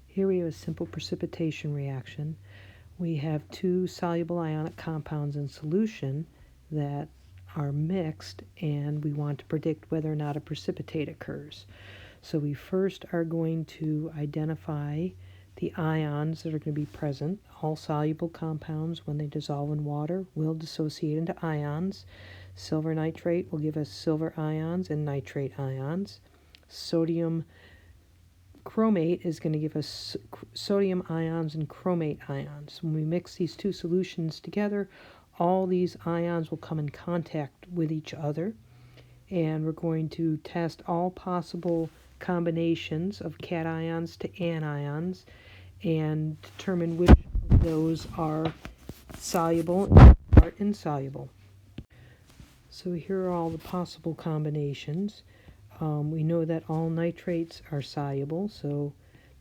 Here we have a simple precipitation reaction. We have two soluble ionic compounds in solution that are mixed, and we want to predict whether or not a precipitate occurs. So we first are going to identify the ions that are going to be present. All soluble compounds, when they dissolve in water, will dissociate into ions. Silver nitrate will give us silver ions and nitrate ions. Sodium chromate is going to give us sodium ions and chromate ions. When we mix these two solutions together, all these ions will come in contact with each other, and we're going to test all possible combinations of cations to anions and determine which of those are soluble and are insoluble. So here are all the possible combinations. We know that all nitrates are soluble, so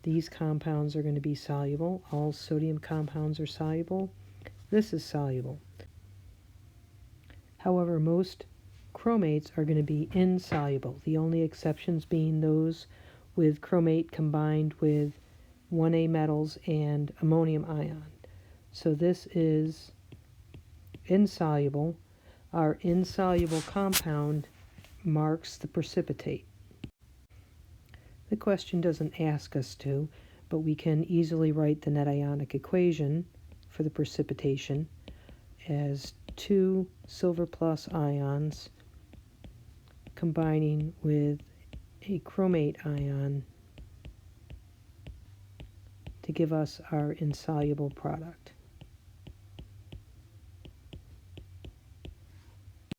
these compounds are going to be soluble. All sodium compounds are soluble. This is soluble. However, most chromates are going to be insoluble, the only exceptions being those with chromate combined with 1A metals and ammonium ion. So this is insoluble. Our insoluble compound marks the precipitate. The question doesn't ask us to, but we can easily write the net ionic equation for the precipitation as 2 silver plus ions combining with a chromate ion to give us our insoluble product.